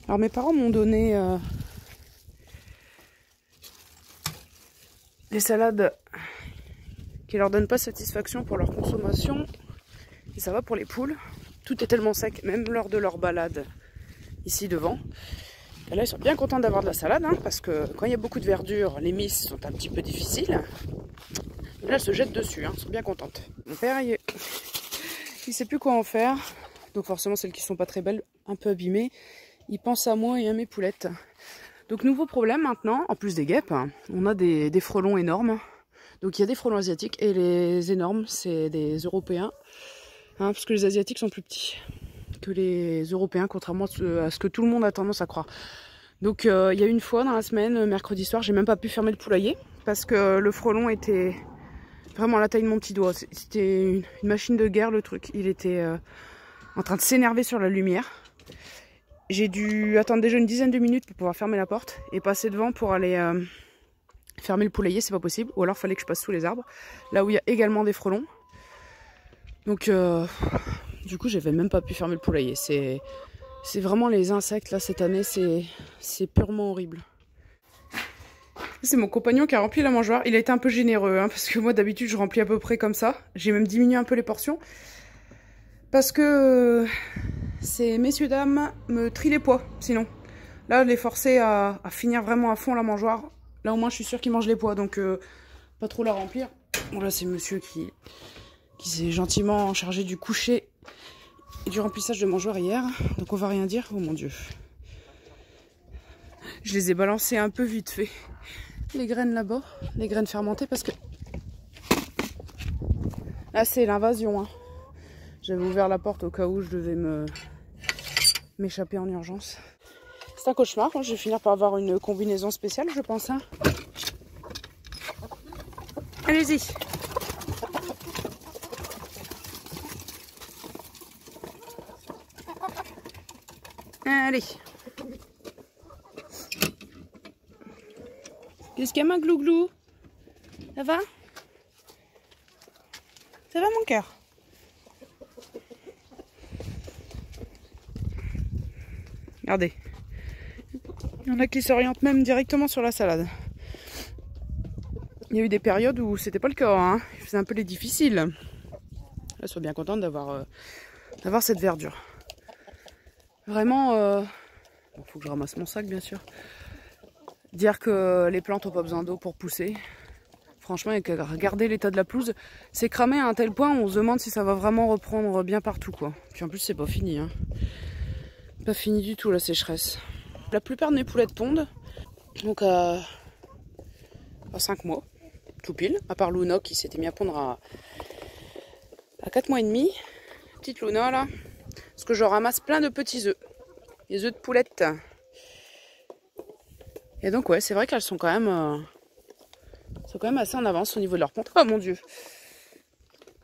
Alors mes parents m'ont donné des salades qui leur donnent pas satisfaction pour leur consommation. Et ça va pour les poules. Tout est tellement sec, même lors de leur balade ici devant. Et là ils sont bien contents d'avoir de la salade, hein, parce que quand il y a beaucoup de verdure, les misses sont un petit peu difficiles. Et là elles se jettent dessus, hein, elles sont bien contentes. Mon père il sait plus quoi en faire. Donc forcément celles qui sont pas très belles, un peu abîmées. Il pense à moi et à mes poulettes. Donc nouveau problème maintenant, en plus des guêpes, on a des frelons énormes. Donc il y a des frelons asiatiques et les énormes, c'est des Européens. Hein, parce que les Asiatiques sont plus petits que les Européens, contrairement à ce que tout le monde a tendance à croire. Donc il y a une fois dans la semaine, mercredi soir, j'ai même pas pu fermer le poulailler. Parce que le frelon était vraiment à la taille de mon petit doigt. C'était une machine de guerre le truc. Il était en train de s'énerver sur la lumière. J'ai dû attendre déjà une dizaine de minutes pour pouvoir fermer la porte et passer devant pour aller fermer le poulailler, c'est pas possible. Ou alors il fallait que je passe sous les arbres, là où il y a également des frelons. Donc du coup j'avais même pas pu fermer le poulailler. C'est vraiment les insectes là cette année, c'est purement horrible. C'est mon compagnon qui a rempli la mangeoire. Il a été un peu généreux, hein, parce que moi d'habitude je remplis à peu près comme ça. J'ai même diminué un peu les portions. Parce que ces messieurs dames me trient les pois, sinon. Là, les forcer à finir vraiment à fond la mangeoire. Là, au moins, je suis sûre qu'ils mangent les pois, donc pas trop la remplir. Bon, là, c'est monsieur qui s'est gentiment chargé du coucher et du remplissage de mangeoire hier. Donc, on va rien dire. Oh mon Dieu. Je les ai balancées un peu vite fait. Les graines là-bas, les graines fermentées, parce que là, c'est l'invasion, hein. J'avais ouvert la porte au cas où je devais m'échapper en urgence. C'est un cauchemar, je vais finir par avoir une combinaison spéciale, je pense. Hein. Allez-y. Allez. Qu'est-ce qu'il y a, ma glouglou? Ça va? Ça va, mon cœur? Regardez, il y en a qui s'orientent même directement sur la salade. Il y a eu des périodes où c'était pas le cas, hein. Il faisait un peu les difficiles. Là, je suis bien contente d'avoir cette verdure. Vraiment, il faut que je ramasse mon sac bien sûr. Dire que les plantes n'ont pas besoin d'eau pour pousser. Franchement, regardez l'état de la pelouse. C'est cramé à un tel point où on se demande si ça va vraiment reprendre bien partout, quoi. Puis en plus, c'est pas fini, hein. Pas fini du tout la sécheresse. La plupart de mes poulettes pondent. Donc à 5 mois, tout pile. À part Luna qui s'était mis à pondre à 4 mois et demi. Petite Luna là. Parce que je ramasse plein de petits œufs. Les œufs de poulettes. Et donc ouais, c'est vrai qu'elles sont quand même assez en avance au niveau de leur ponte. Oh mon dieu.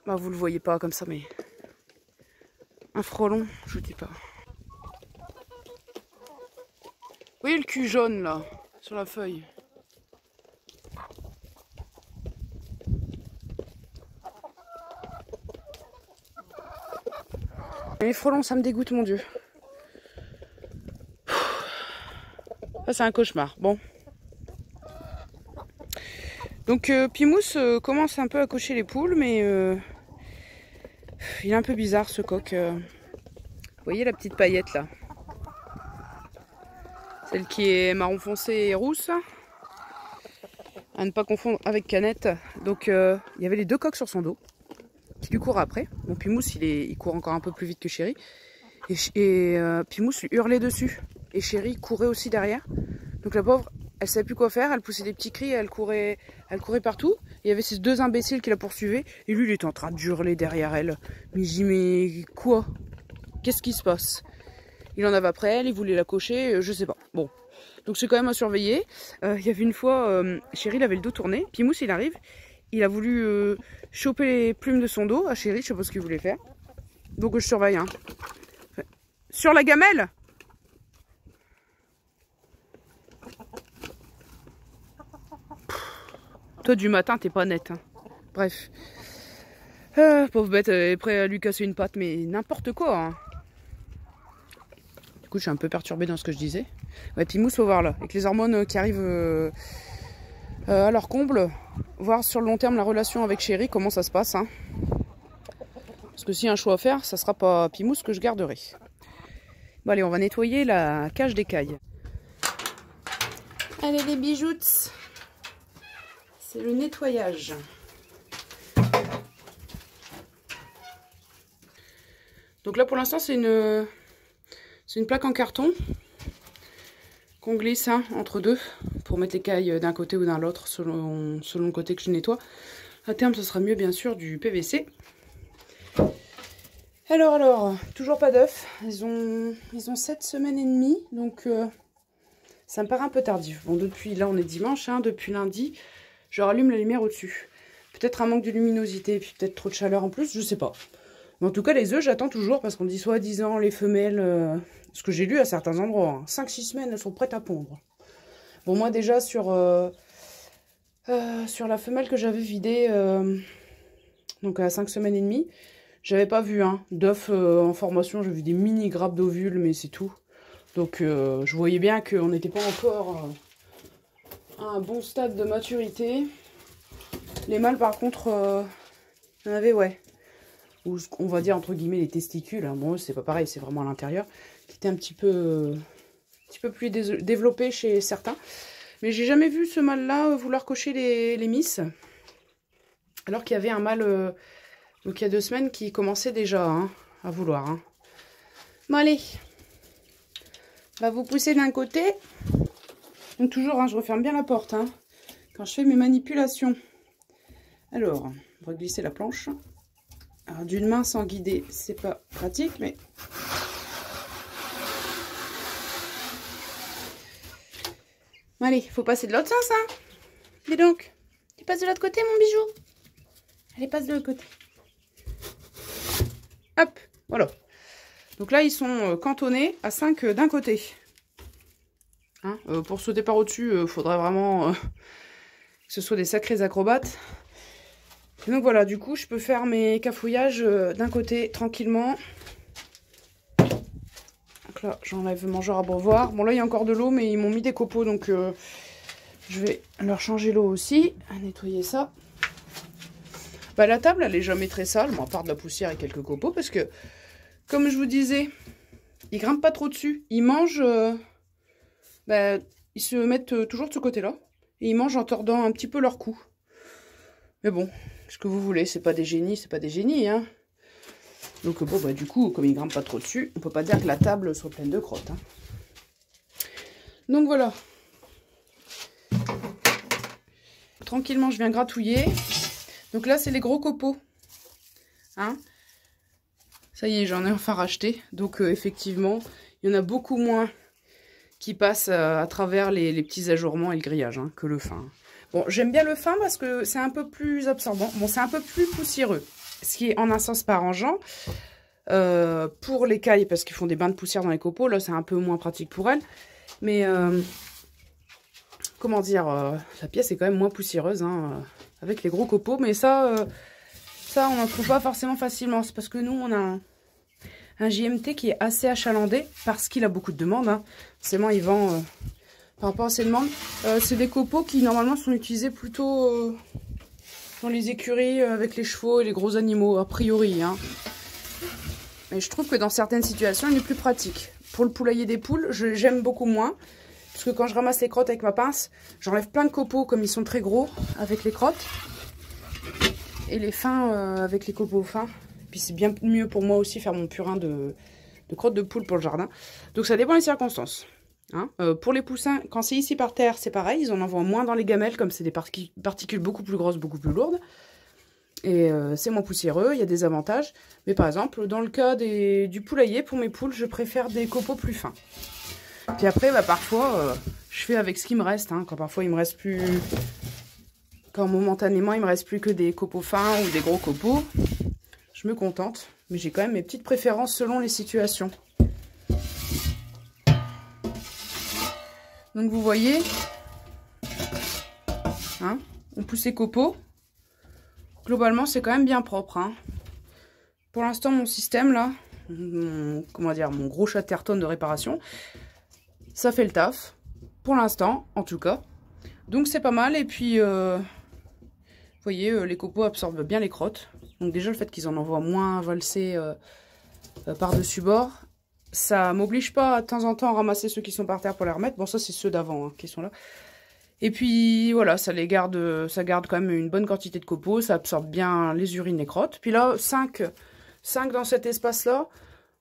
Bah, vous le voyez pas comme ça, mais un frelon, je dis pas. Vous voyez le cul jaune là, sur la feuille? Les frelons, ça me dégoûte, mon dieu. Ça, c'est un cauchemar. Bon. Donc, Pimousse commence un peu à cocher les poules, mais il est un peu bizarre ce coq. Vous voyez la petite paillette là? Celle qui est marron foncé et rousse. À ne pas confondre avec Canette. Donc il y avait les deux coqs sur son dos qui lui courent après. Bon, Pimousse il court encore un peu plus vite que Chéri. Et Pimousse lui hurlait dessus. Et Chéri courait aussi derrière. Donc la pauvre, elle savait plus quoi faire. Elle poussait des petits cris, elle courait partout. Et il y avait ces deux imbéciles qui la poursuivaient. Et lui il était en train de hurler derrière elle. Mais je dis mais quoi? Qu'est-ce qui se passe? Il en avait après elle, il voulait la cocher, je sais pas. Bon, donc c'est quand même à surveiller. Il y avait une fois, Chéri il avait le dos tourné. Pimousse il arrive, il a voulu choper les plumes de son dos à Chéri, je sais pas ce qu'il voulait faire. Donc je surveille. Hein. Sur la gamelle. Toi du matin t'es pas net. Hein. Bref. Pauvre bête, elle est prête à lui casser une patte, mais n'importe quoi. Hein. Du coup, je suis un peu perturbée dans ce que je disais. Ouais, puis mousse, faut voir là, avec les hormones qui arrivent à leur comble, voir sur le long terme la relation avec Chéri, comment ça se passe. Hein. Parce que s'il y a un choix à faire, ça sera pas Pimousse que je garderai. Bon allez, on va nettoyer la cage d'écailles. Allez les bijoux, c'est le nettoyage. Donc là pour l'instant c'est une plaque en carton qu'on glisse hein, entre deux pour mettre l'écaille d'un côté ou d'un l'autre selon le côté que je nettoie. À terme ce sera mieux bien sûr du PVC. Alors, toujours pas d'œufs. Ils ont 7 semaines et demie, donc ça me paraît un peu tardif. Bon, depuis là on est dimanche, hein, depuis lundi, je rallume la lumière au-dessus. Peut-être un manque de luminosité, puis peut-être trop de chaleur en plus, je sais pas. Mais en tout cas, les œufs, j'attends toujours, parce qu'on dit soi-disant les femelles, ce que j'ai lu à certains endroits, hein, 5-6 semaines, elles sont prêtes à pondre. Bon, moi déjà, sur la femelle que j'avais vidée, donc à 5 semaines et demie, j'avais pas vu hein, d'œufs en formation, j'ai vu des mini grappes d'ovules, mais c'est tout. Donc je voyais bien qu'on n'était pas encore à un bon stade de maturité. Les mâles par contre, il y en avait ouais, ou on va dire entre guillemets les testicules, hein. Bon c'est pas pareil, c'est vraiment à l'intérieur, qui était un petit peu plus développé chez certains. Mais j'ai jamais vu ce mâle là vouloir cocher les miss. Alors qu'il y avait un mâle... donc il y a 2 semaines qui commençait déjà hein, à vouloir. Hein. Bon allez, on va vous pousser d'un côté. Donc toujours, hein, je referme bien la porte hein, quand je fais mes manipulations. Alors, on va glisser la planche. Alors d'une main sans guider, c'est pas pratique, mais... Bon, allez, il faut passer de l'autre sens, hein. Dis donc, tu passes de l'autre côté mon bijou. Allez, passe de l'autre côté. Hop, voilà. Donc là, ils sont cantonnés à 5 d'un côté. Hein, pour sauter par au-dessus, il faudrait vraiment que ce soit des sacrés acrobates. Et donc voilà, du coup, je peux faire mes cafouillages d'un côté, tranquillement. Donc là, j'enlève mon genre à brevoir. Bon, là, il y a encore de l'eau, mais ils m'ont mis des copeaux, donc je vais leur changer l'eau aussi. À nettoyer ça. Bah, la table, elle est jamais très sale, bon, à part de la poussière et quelques copeaux, parce que, comme je vous disais, ils grimpent pas trop dessus. Ils mangent, ils se mettent toujours de ce côté-là, et ils mangent en tordant un petit peu leur cou. Mais bon, ce que vous voulez, c'est pas des génies, c'est pas des génies, hein. Donc bon, bah du coup, comme ils grimpent pas trop dessus, on peut pas dire que la table soit pleine de crottes. Hein. Donc voilà. Tranquillement, je viens gratouiller. Donc là, c'est les gros copeaux. Hein? Ça y est, j'en ai enfin racheté. Donc effectivement, il y en a beaucoup moins qui passent à travers les petits ajourements et le grillage hein, que le fin. Bon, j'aime bien le fin parce que c'est un peu plus absorbant. Bon, c'est un peu plus poussiéreux. Ce qui est en un sens pas arrangeant. Pour les cailles, parce qu'ils font des bains de poussière dans les copeaux. Là, c'est un peu moins pratique pour elles. Mais, comment dire, la pièce est quand même moins poussiéreuse. Hein, avec les gros copeaux, mais ça on n'en trouve pas forcément facilement. C'est parce que nous, on a un JMT qui est assez achalandé, parce qu'il a beaucoup de demandes. Hein. Forcément, il vend par rapport à ces demandes. C'est des copeaux qui, normalement, sont utilisés plutôt dans les écuries avec les chevaux et les gros animaux, a priori. Hein. Mais je trouve que dans certaines situations, il est plus pratique. Pour le poulailler des poules, j'aime beaucoup moins. Parce que quand je ramasse les crottes avec ma pince, j'enlève plein de copeaux comme ils sont très gros avec les crottes. Et les fins avec les copeaux fins. Puis c'est bien mieux pour moi aussi faire mon purin de crottes de poule pour le jardin. Donc ça dépend des circonstances. Hein. Pour les poussins, quand c'est ici par terre, c'est pareil. Ils en envoient moins dans les gamelles comme c'est des particules beaucoup plus grosses, beaucoup plus lourdes. Et c'est moins poussiéreux, il y a des avantages. Mais par exemple, dans le cas du poulailler, pour mes poules, je préfère des copeaux plus fins. Puis après, bah, parfois, je fais avec ce qui me reste. Hein, quand parfois, il me reste plus... Quand momentanément, il me reste plus que des copeaux fins ou des gros copeaux, je me contente. Mais j'ai quand même mes petites préférences selon les situations. Donc, vous voyez, hein, on pousse les copeaux. Globalement, c'est quand même bien propre. Hein. Pour l'instant, mon système, là, comment dire, mon gros chatterton de réparation. Ça fait le taf, pour l'instant, en tout cas. Donc c'est pas mal, et puis, vous voyez, les copeaux absorbent bien les crottes. Donc déjà, le fait qu'ils en envoient moins valser par-dessus bord, ça m'oblige pas de temps en temps à ramasser ceux qui sont par terre pour les remettre. Bon, ça c'est ceux d'avant hein, qui sont là. Et puis voilà, ça garde quand même une bonne quantité de copeaux, ça absorbe bien les urines, les crottes. Puis là, 5 dans cet espace-là,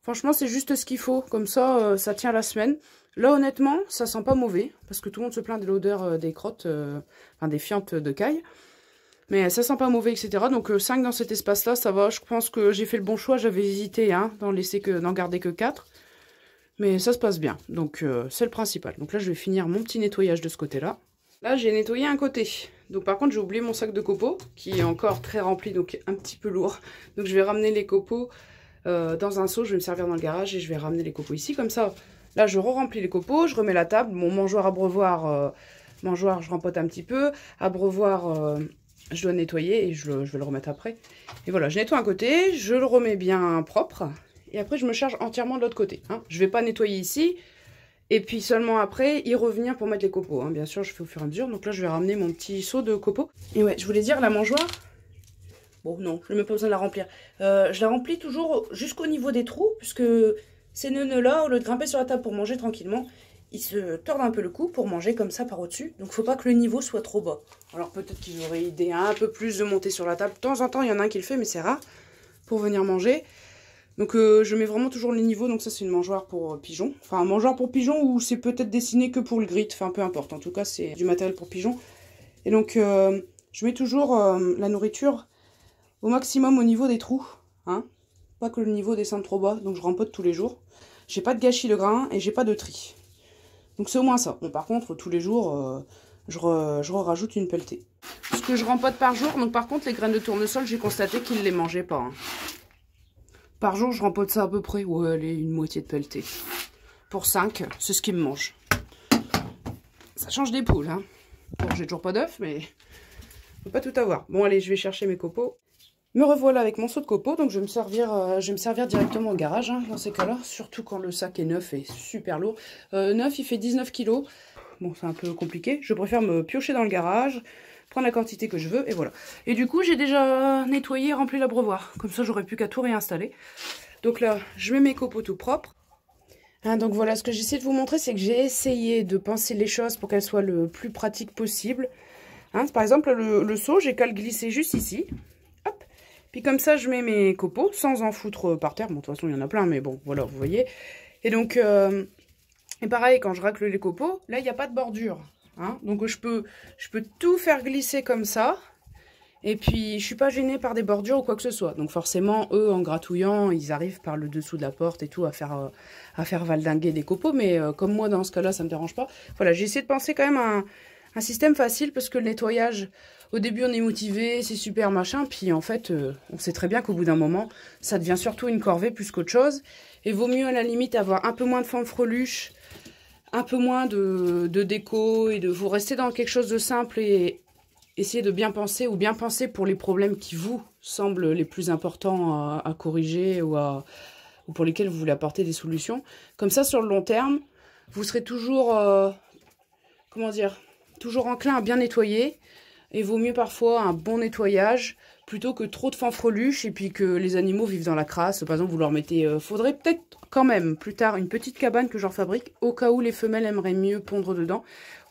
franchement c'est juste ce qu'il faut, comme ça, ça tient la semaine. Là honnêtement, ça sent pas mauvais, parce que tout le monde se plaint de l'odeur des crottes, enfin des fientes de caille. Mais ça sent pas mauvais, etc. Donc 5 dans cet espace-là, ça va, je pense que j'ai fait le bon choix, j'avais hésité hein, d'en garder que 4. Mais ça se passe bien, donc c'est le principal. Donc là je vais finir mon petit nettoyage de ce côté-là. Là, j'ai nettoyé un côté. Donc par contre, j'ai oublié mon sac de copeaux, qui est encore très rempli, donc un petit peu lourd. Donc je vais ramener les copeaux dans un seau, je vais me servir dans le garage et je vais ramener les copeaux ici. Comme ça, là, je re-remplis les copeaux, je remets la table. Mon mangeoire abreuvoir, je rempote un petit peu. Abreuvoir, je dois nettoyer et je vais le remettre après. Et voilà, je nettoie un côté, je le remets bien propre. Et après, je me charge entièrement de l'autre côté. Hein. Je ne vais pas nettoyer ici. Et puis seulement après, y revenir pour mettre les copeaux. Hein. Bien sûr, je fais au fur et à mesure. Donc là, je vais ramener mon petit seau de copeaux. Et ouais, je voulais dire, la mangeoire... Bon, non, je n'ai même pas besoin de la remplir. Je la remplis toujours jusqu'au niveau des trous, puisque ces nœuds-là, au lieu de grimper sur la table pour manger tranquillement, ils se tordent un peu le cou pour manger comme ça par au-dessus. Donc, il ne faut pas que le niveau soit trop bas. Alors, peut-être qu'ils auraient idée un peu plus de monter sur la table. De temps en temps, il y en a un qui le fait, mais c'est rare pour venir manger. Donc je mets vraiment toujours les niveaux, donc ça c'est une mangeoire pour pigeons. Enfin un mangeoire pour pigeons ou c'est peut-être dessiné que pour le grit, enfin peu importe. En tout cas c'est du matériel pour pigeons. Et donc je mets toujours la nourriture au maximum au niveau des trous. Hein, pas que le niveau descende trop bas, donc je rempote tous les jours. J'ai pas de gâchis de grains et j'ai pas de tri. Donc c'est au moins ça. Bon par contre tous les jours je rajoute une pelletée. Ce que je rempote par jour, donc par contre les graines de tournesol j'ai constaté qu'ils les mangeaient pas. Hein. Par jour, je rempote ça à peu près. Ouais, allez, une moitié de pelletée. Pour 5, c'est ce qu'ils me mangent. Ça change des poules, hein. Bon, j'ai toujours pas d'œufs, mais je peux pas tout avoir. Bon, allez, je vais chercher mes copeaux. Me revoilà avec mon seau de copeaux. Donc, je vais me servir directement au garage, hein, dans ces cas-là. Surtout quand le sac est neuf et super lourd. Neuf, il fait 19 kg. Bon, c'est un peu compliqué. Je préfère me piocher dans le garage, prendre la quantité que je veux, et voilà. Et du coup, j'ai déjà nettoyé et rempli l'abreuvoir. Comme ça, j'aurais plus qu'à tout réinstaller. Donc là, je mets mes copeaux tout propres. Hein, donc voilà, ce que j'essaie de vous montrer, c'est que j'ai essayé de penser les choses pour qu'elles soient le plus pratiques possible. Hein, par exemple, le seau, j'ai qu'à le glisser juste ici. Hop. Puis comme ça, je mets mes copeaux sans en foutre par terre. Bon, de toute façon, il y en a plein, mais bon, voilà, vous voyez. Et donc, et pareil, quand je racle les copeaux, là, il n'y a pas de bordure. Hein, donc je peux tout faire glisser comme ça. Et puis je suis pas gênée par des bordures ou quoi que ce soit. Donc forcément, eux, en gratouillant, ils arrivent par le dessous de la porte et tout à faire valdinguer des copeaux. Mais comme moi, dans ce cas-là, ça me dérange pas. Voilà, j'ai essayé de penser quand même un système facile parce que le nettoyage, au début, on est motivé, c'est super machin. Puis en fait, on sait très bien qu'au bout d'un moment, ça devient surtout une corvée plus qu'autre chose. Et vaut mieux à la limite avoir un peu moins de fanfreluche, un peu moins de déco et de vous rester dans quelque chose de simple et essayer de bien penser ou bien penser pour les problèmes qui vous semblent les plus importants à corriger ou pour lesquels vous voulez apporter des solutions. Comme ça, sur le long terme, vous serez toujours, comment dire, toujours enclin à bien nettoyer. Et vaut mieux parfois un bon nettoyage plutôt que trop de fanfreluche et puis que les animaux vivent dans la crasse. Par exemple, vous leur mettez... faudrait peut-être quand même plus tard une petite cabane que j'en fabrique au cas où les femelles aimeraient mieux pondre dedans.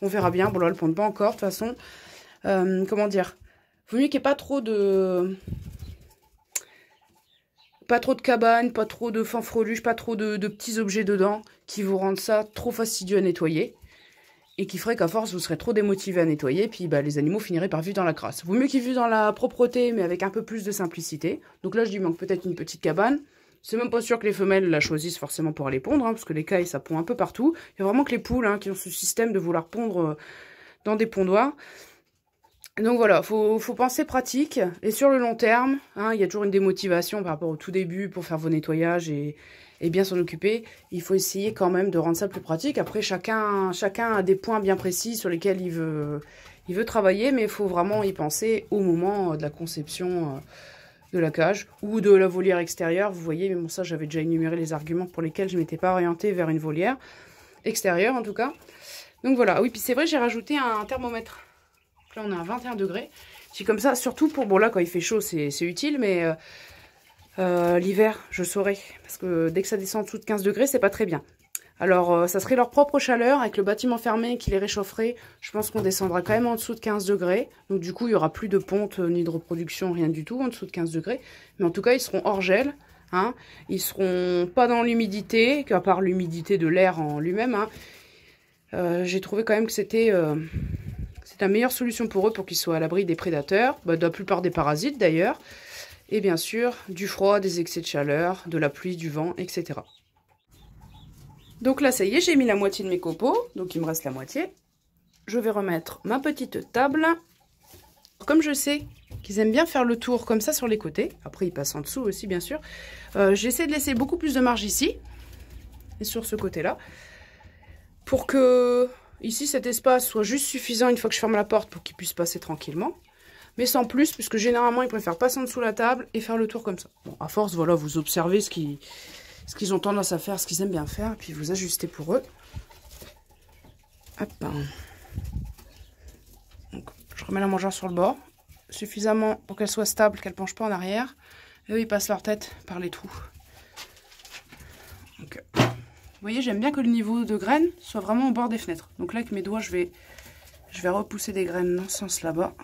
On verra bien. Bon là, elles ne pondent pas encore de toute façon. Comment dire, vaut mieux qu'il n'y ait pas trop de cabane, pas trop de fanfreluche, pas trop de petits objets dedans qui vous rendent ça trop fastidieux à nettoyer et qui ferait qu'à force vous serez trop démotivé à nettoyer, puis bah, les animaux finiraient par vivre dans la crasse. Vaut mieux qu'ils vivent dans la propreté mais avec un peu plus de simplicité. Donc là je lui manque peut-être une petite cabane. C'est même pas sûr que les femelles la choisissent forcément pour aller pondre, hein, parce que les cailles ça pond un peu partout. Il y a vraiment que les poules hein, qui ont ce système de vouloir pondre dans des pondoirs. Donc voilà, faut penser pratique et sur le long terme, hein, il y a toujours une démotivation par rapport au tout début pour faire vos nettoyages et bien s'en occuper. Il faut essayer quand même de rendre ça plus pratique. Après, chacun a des points bien précis sur lesquels il veut travailler, mais il faut vraiment y penser au moment de la conception de la cage ou de la volière extérieure. Vous voyez, mais bon, ça, j'avais déjà énuméré les arguments pour lesquels je ne m'étais pas orientée vers une volière extérieure, en tout cas. Donc voilà. Ah oui, puis c'est vrai, j'ai rajouté un thermomètre. Donc là, on est à 21 degrés. C'est comme ça, surtout pour... Bon, là, quand il fait chaud, c'est utile, mais l'hiver, je saurais. Parce que dès que ça descend en dessous de 15 degrés, c'est pas très bien. Alors, ça serait leur propre chaleur, avec le bâtiment fermé qui les réchaufferait. Je pense qu'on descendra quand même en dessous de 15 degrés. Donc du coup, il n'y aura plus de ponte, ni de reproduction, rien du tout, en dessous de 15 degrés. Mais en tout cas, ils seront hors gel. Hein. Ils seront pas dans l'humidité, qu'à part l'humidité de l'air en lui-même. Hein. J'ai trouvé quand même que c'était la meilleure solution pour eux, pour qu'ils soient à l'abri des prédateurs, de la plupart des parasites d'ailleurs. Et bien sûr, du froid, des excès de chaleur, de la pluie, du vent, etc. Donc là, ça y est, j'ai mis la moitié de mes copeaux. Donc il me reste la moitié. Je vais remettre ma petite table. Comme je sais qu'ils aiment bien faire le tour comme ça sur les côtés. Après, ils passent en dessous aussi, bien sûr. J'essaie de laisser beaucoup plus de marge ici. Et sur ce côté-là. Pour que, ici, cet espace soit juste suffisant une fois que je ferme la porte pour qu'ils puissent passer tranquillement. Mais sans plus, puisque généralement, ils préfèrent passer en dessous de la table et faire le tour comme ça. Bon, à force, voilà, vous observez ce qu'ils ont tendance à faire, ce qu'ils aiment bien faire, et puis vous ajustez pour eux. Hop. Donc, je remets la mangeur sur le bord, suffisamment pour qu'elle soit stable, qu'elle ne penche pas en arrière. Et eux, ils passent leur tête par les trous. Donc, vous voyez, j'aime bien que le niveau de graines soit vraiment au bord des fenêtres. Donc là, avec mes doigts, je vais repousser des graines dans ce sens là-bas.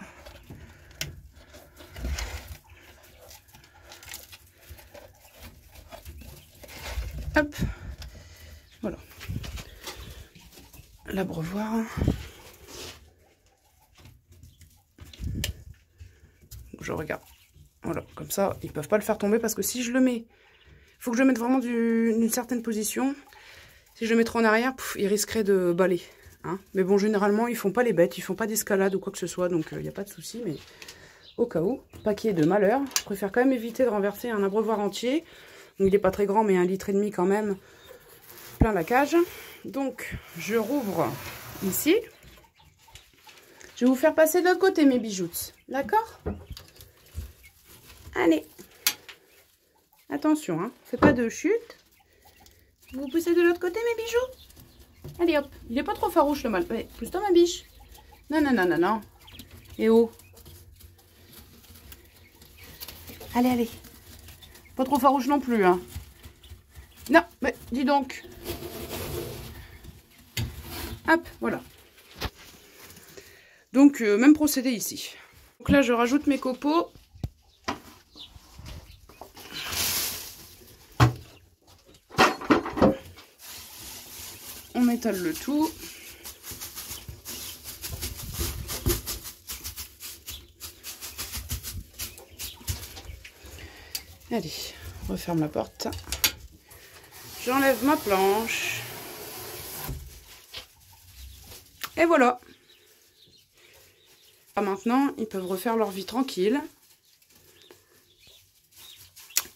Hop, voilà. L'abreuvoir. Je regarde. Voilà, comme ça, ils peuvent pas le faire tomber parce que si je le mets, il faut que je le mette vraiment d'une certaine position. Si je le mettrais en arrière, ils risqueraient de baler. Hein. Mais bon, généralement, ils font pas les bêtes, ils font pas d'escalade ou quoi que ce soit, donc il n'y a pas de souci. Mais au cas où, pas qu'il y ait de malheur, je préfère quand même éviter de renverser un abreuvoir entier. Donc, il n'est pas très grand, mais 1,5 litre quand même. Plein la cage. Donc, je rouvre ici. Je vais vous faire passer de l'autre côté, mes bijoux. D'accord? Allez. Attention, hein. Fais pas de chute. Vous poussez de l'autre côté, mes bijoux? Allez, hop. Il est pas trop farouche, le mal. Ouais, pousse-toi, ma biche. Non, non, non, non, non. Et oh. Allez, allez. Pas trop farouche non plus, hein. Non, mais dis donc. Hop, voilà. Donc, même procédé ici. Donc là, je rajoute mes copeaux. On étale le tout. Allez, on referme la porte. J'enlève ma planche. Et voilà. Maintenant, ils peuvent refaire leur vie tranquille.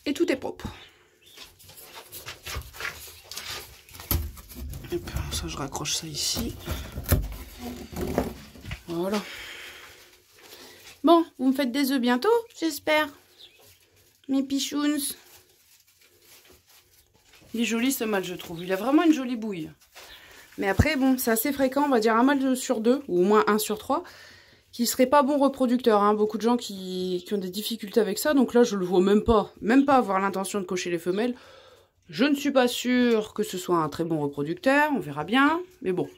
Et tout est propre. Et puis, ça, je raccroche ça ici. Voilà. Bon, vous me faites des œufs bientôt, j'espère. Mes pichouns. Il est joli ce mâle, je trouve. Il a vraiment une jolie bouille. Mais après, bon, c'est assez fréquent, on va dire un mâle sur 2, ou au moins 1 sur 3, qui ne serait pas bon reproducteur. Hein. Beaucoup de gens qui ont des difficultés avec ça. Donc là, je le vois même pas avoir l'intention de cocher les femelles. Je ne suis pas sûre que ce soit un très bon reproducteur. On verra bien. Mais bon,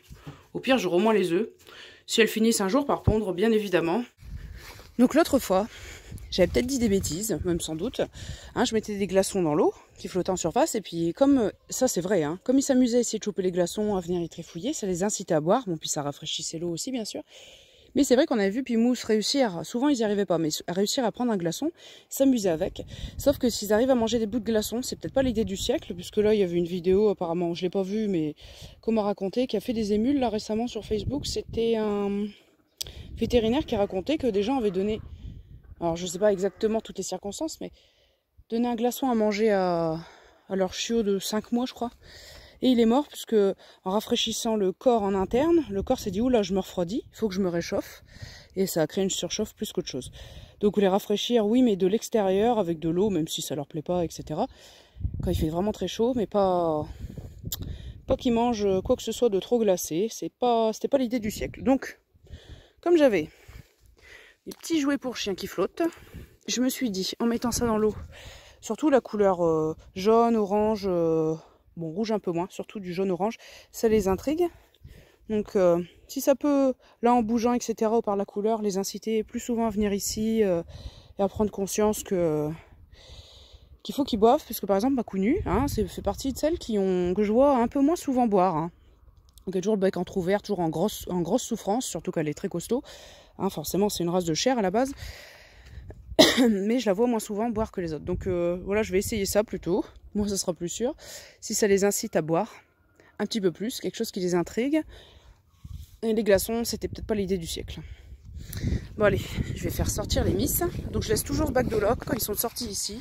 au pire, j'aurai au moins les œufs. Si elles finissent un jour par pondre, bien évidemment. Donc l'autre fois, j'avais peut-être dit des bêtises, même sans doute. Hein, je mettais des glaçons dans l'eau qui flottaient en surface. Et puis, comme ça, c'est vrai, hein, comme ils s'amusaient à essayer de choper les glaçons, à venir y trifouiller, ça les incitait à boire. Bon, puis ça rafraîchissait l'eau aussi, bien sûr. Mais c'est vrai qu'on avait vu Pimousse réussir, souvent ils n'y arrivaient pas, mais à réussir à prendre un glaçon, s'amuser avec. Sauf que s'ils arrivent à manger des bouts de glaçons, c'est peut-être pas l'idée du siècle, puisque là il y avait une vidéo apparemment, je l'ai pas vue, mais qu'on m'a raconté, qui a fait des émules là récemment sur Facebook. C'était un vétérinaire qui racontait que des gens avaient donné, alors je sais pas exactement toutes les circonstances, mais donné un glaçon à manger à leur chiot de 5 mois je crois. Et il est mort puisque en rafraîchissant le corps en interne, le corps s'est dit « Oula, je me refroidis, il faut que je me réchauffe ». et ça a créé une surchauffe plus qu'autre chose. Donc les rafraîchir, oui, mais de l'extérieur avec de l'eau, même si ça leur plaît pas, etc. Quand il fait vraiment très chaud, mais pas qu'ils mangent quoi que ce soit de trop glacé. C'était pas l'idée du siècle. Donc, comme j'avais des petits jouets pour chiens qui flottent, je me suis dit, en mettant ça dans l'eau, surtout la couleur jaune, orange, bon rouge un peu moins, surtout du jaune-orange, ça les intrigue. Donc si ça peut, là en bougeant, etc., ou par la couleur, les inciter plus souvent à venir ici et à prendre conscience qu'il faut qu'ils boivent, puisque par exemple ma Counu, hein, fait partie de celles que je vois un peu moins souvent boire. Hein. Donc elle a toujours le bec entrouvert, toujours en grosse souffrance, surtout qu'elle est très costaud. Hein, forcément c'est une race de chair à la base. Mais je la vois moins souvent boire que les autres. Donc voilà, je vais essayer ça plutôt. Moi, ça sera plus sûr. Si ça les incite à boire un petit peu plus, quelque chose qui les intrigue. Et les glaçons, c'était peut-être pas l'idée du siècle. Bon allez, je vais faire sortir les miss. Donc je laisse toujours ce bac de loc quand ils sont sortis ici.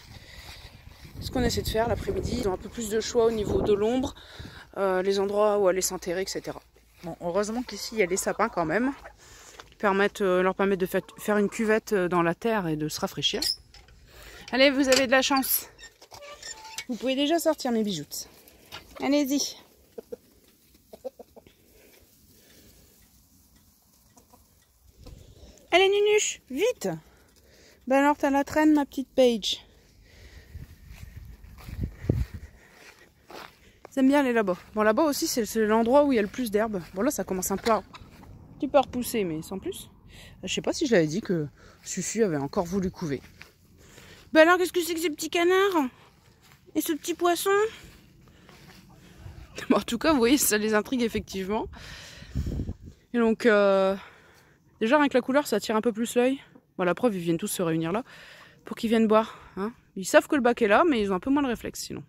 Ce qu'on essaie de faire l'après-midi, ils ont un peu plus de choix au niveau de l'ombre, les endroits où aller s'enterrer, etc. Bon, heureusement qu'ici, il y a les sapins quand même. Leur permettent de faire une cuvette dans la terre et de se rafraîchir. Allez, vous avez de la chance. Vous pouvez déjà sortir mes bijoux. Allez-y. Allez, Nunuche, vite. Ben alors, t'as la traîne, ma petite Paige. Ils aiment bien aller là-bas. Bon, là-bas aussi, c'est l'endroit où il y a le plus d'herbe. Bon, là, ça commence un petit peu à repousser, mais sans plus. Je sais pas si je l'avais dit que Susu avait encore voulu couver. Ben alors, qu'est-ce que c'est que ces petits canards? Et ce petit poisson? Bon, en tout cas, vous voyez, ça les intrigue effectivement. Et donc, déjà, rien que la couleur, ça attire un peu plus l'œil. Bon, la preuve, ils viennent tous se réunir là pour qu'ils viennent boire. Hein. Ils savent que le bac est là, mais ils ont un peu moins de réflexe sinon.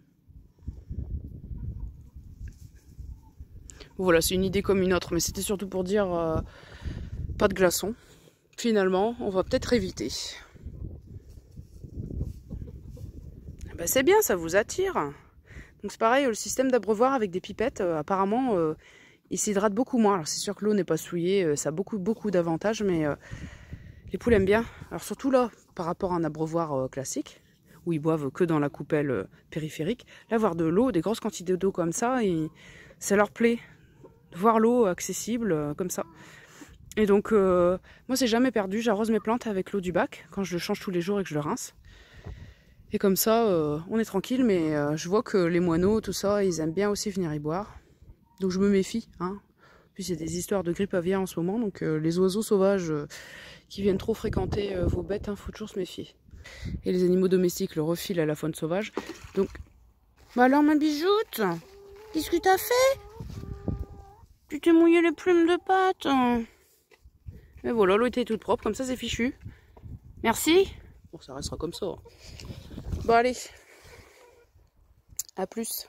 Bon, voilà, c'est une idée comme une autre, mais c'était surtout pour dire pas de glaçons. Finalement, on va peut-être éviter. Ben, c'est bien, ça vous attire. Donc c'est pareil, le système d'abreuvoir avec des pipettes, apparemment, il s'hydrate beaucoup moins. Alors c'est sûr que l'eau n'est pas souillée, ça a beaucoup d'avantages, mais les poules aiment bien. Alors surtout là, par rapport à un abreuvoir classique, où ils boivent que dans la coupelle périphérique, là, avoir de l'eau, des grosses quantités d'eau comme ça, ça leur plaît. De voir l'eau accessible comme ça. Et donc, moi, c'est jamais perdu. J'arrose mes plantes avec l'eau du bac quand je le change tous les jours et que je le rince. Et comme ça, on est tranquille. Mais je vois que les moineaux, tout ça, ils aiment bien aussi venir y boire. Donc, je me méfie. Hein. Puis, il y a des histoires de grippe aviaire en ce moment. Donc, les oiseaux sauvages qui viennent trop fréquenter vos bêtes, il faut toujours se méfier. Et les animaux domestiques le refilent à la faune sauvage. Donc, bah alors, ma bijoute, qu'est-ce que t'as fait? Tu t'es mouillé les plumes de pattes. Et voilà, l'eau était toute propre, comme ça c'est fichu. Merci. Bon, ça restera comme ça. Bon, allez. À plus.